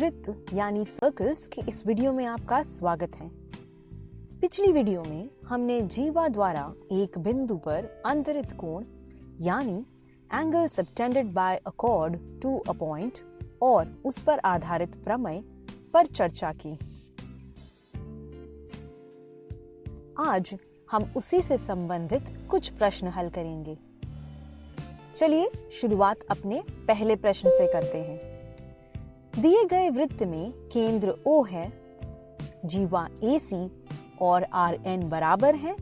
वृत्त यानी सर्कल्स के इस वीडियो में आपका स्वागत है। पिछली वीडियो में हमने जीवा द्वारा एक बिंदु पर अंतरित कोण यानी angle subtended by a chord to a point और उस पर आधारित प्रमेय पर चर्चा की। आज हम उसी से संबंधित कुछ प्रश्न हल करेंगे। चलिए शुरुआत अपने पहले प्रश्न से करते हैं। दिए गए वृत्त में केंद्र O है, जीवा AC और RN बराबर है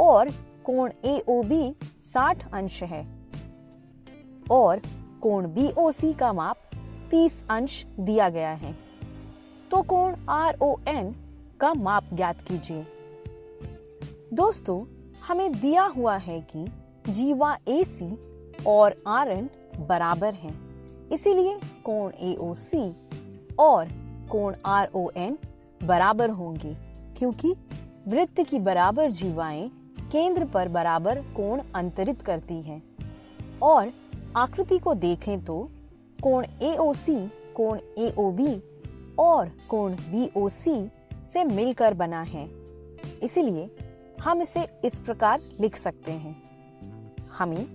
और कोण AOB 60 अंश है और कोण BOC का माप 30 अंश दिया गया है। तो कोण RON का माप ज्ञात कीजिए। दोस्तों, हमें दिया हुआ है कि जीवा AC और RN बराबर हैं, इसीलिए कोण AOC और कोण RON बराबर होंगे क्योंकि वृत्त की बराबर जीवाएं केंद्र पर बराबर कोण अंतरित करती हैं। और आकृति को देखें तो कोण AOC कोण AOB और कोण BOC से मिलकर बना है, इसलिए हम इसे इस प्रकार लिख सकते हैं। हमें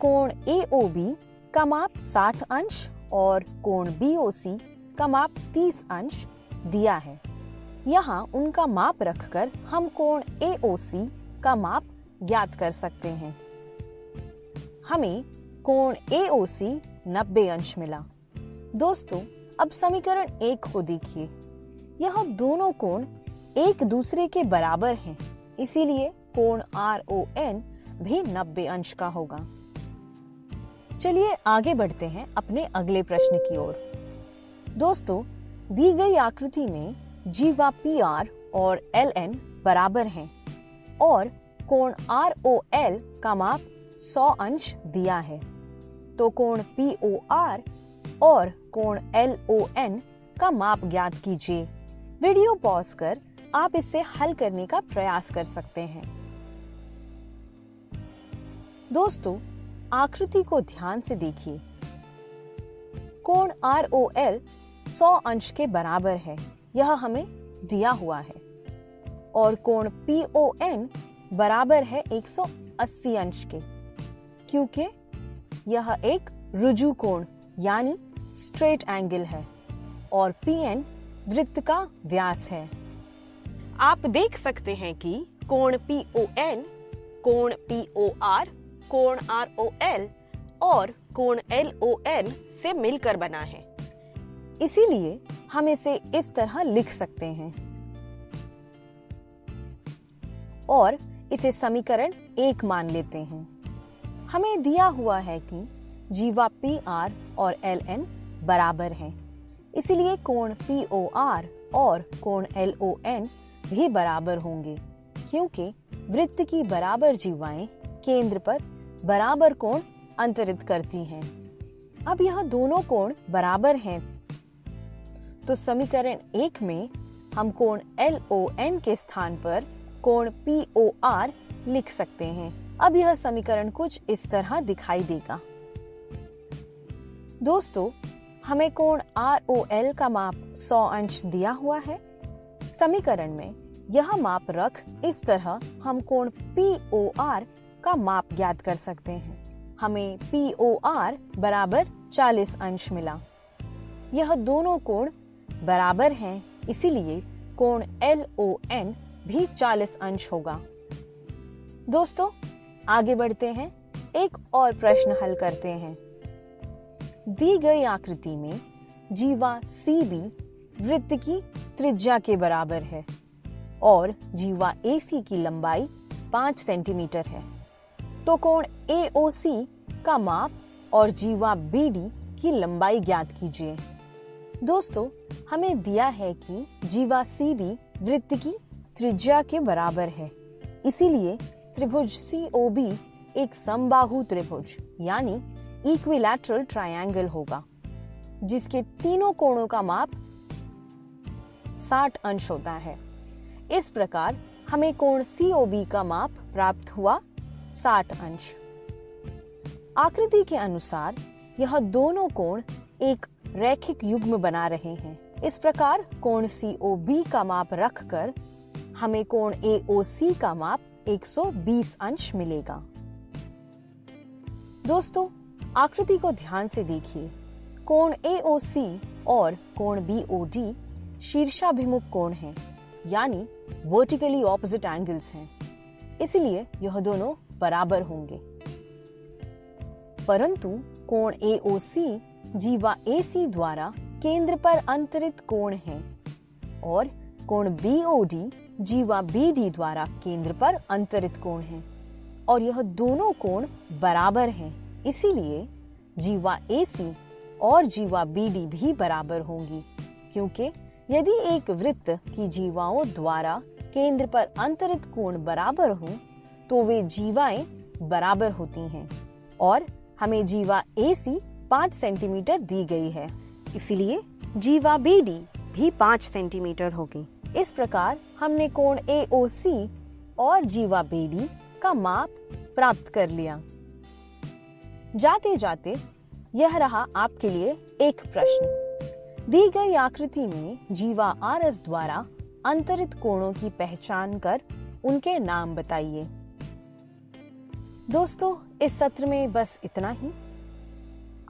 कोण AOB का माप 60 अंश और कोण BOC का माप 30 अंश दिया है। यहाँ उनका माप रखकर हम कोण AOC का माप ज्ञात कर सकते हैं। हमें कोण AOC 90 अंश मिला। दोस्तों, अब समीकरण 1 को देखिए। यह दोनों कोण एक दूसरे के बराबर हैं, इसीलिए कोण RON भी 90 अंश का होगा। चलिए आगे बढ़ते हैं अपने अगले प्रश्न की ओर। दोस्तों, दी गई आकृति में जीवा PR और LN बराबर हैं और कोण ROL का माप 100 अंश दिया है। तो कोण POR और कोण LON का माप ज्ञात कीजिए। वीडियो पॉज कर आप इसे हल करने का प्रयास कर सकते हैं। दोस्तों, आकृति को ध्यान से देखिए। कोण ROL 100 अंश के बराबर है, यह हमें दिया हुआ है, और कोण PON बराबर है 180 अंश के, क्योंकि यह एक रुजु कोण यानी स्ट्रेट एंगल है और PN वृत्त का व्यास है। आप देख सकते हैं कि कोण PON, कोण POR, कोण ROL और कोण LON से मिलकर बना है, इसीलिए हम इसे इस तरह लिख सकते हैं और इसे समीकरण 1 मान लेते हैं। हमें दिया हुआ है कि जीवा PR और LN बराबर हैं, इसीलिए कोण POR और कोण LON भी बराबर होंगे क्योंकि वृत्त की बराबर जीवाएं केंद्र पर बराबर कोण अंतरित करती हैं। अब यह दोनों कोण बराबर हैं, तो समीकरण 1 में हम कोण LON के स्थान पर कोण POR लिख सकते हैं। अब यह समीकरण कुछ इस तरह दिखाई देगा। दोस्तों, हमें कोण ROL का माप 100 अंश दिया हुआ है। समीकरण में यह माप रख इस तरह हम कोण POR का माप ज्ञात कर सकते हैं। हमें POR बराबर 40 अंश मिला। यह दोनों कोण बराबर हैं, इसीलिए कोण LON भी 40 अंश होगा। दोस्तों, आगे बढ़ते हैं, एक और प्रश्न हल करते हैं। दी गई आकृति में जीवा CB वृत्त की त्रिज्या के बराबर है और जीवा AC की लंबाई 5 सेंटीमीटर है। तो कोण AOC का माप और जीवा BD की लंबाई ज्ञात कीजिए। दोस्तों, हमें दिया है कि जीवा CB वृत्त की त्रिज्या के बराबर है, इसीलिए त्रिभुज COB एक समबाहु त्रिभुज यानी इक्विलैटरल ट्रायंगल होगा, जिसके तीनों कोणों का माप 60 अंश होता है। इस प्रकार हमें कोण COB का माप प्राप्त हुआ 60 अंश। आकृति के अनुसार यह दोनों कोण एक रैखिक युग्म बना रहे हैं। इस प्रकार कोण COB का माप रखकर हमें कोण AOC का माप 120 अंश मिलेगा। दोस्तों, आकृति को ध्यान से देखिए। कोण AOC और कोण BOD शीर्षाभिमुख कोण हैं, यानी वर्टिकली ऑपोजिट एंगल्स हैं। इसलिए यह दोनों बराबर होंगे। परंतु कोण AOC जीवा AC द्वारा केंद्र पर अंतरित कोण है और कोण BOD जीवा BD द्वारा केंद्र पर अंतरित कोण है और यह दोनों कोण बराबर हैं। इसीलिए जीवा AC और जीवा BD भी बराबर होंगी, क्योंकि यदि एक वृत्त की जीवाओं द्वारा केंद्र पर अंतरित कोण बराबर हों तो वे जीवाएं बराबर होती हैं और हमें जीवा AC 5 सेंटीमीटर दी गई है, इसलिए जीवा BD भी 5 सेंटीमीटर होगी। इस प्रकार हमने कोण AOC और जीवा BD का माप प्राप्त कर लिया। जाते जाते यह रहा आपके लिए एक प्रश्न। दी गई आकृति में जीवा RS द्वारा अंतरित कोणों की पहचान कर उनके नाम बताइए। दोस्तों, इस सत्र में बस इतना ही।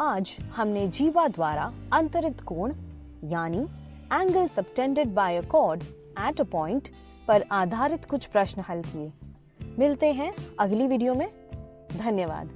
आज हमने जीवा द्वारा अंतरित कोण यानी angle subtended by a cord at a point पर आधारित कुछ प्रश्न हल किए। मिलते हैं अगली वीडियो में। धन्यवाद।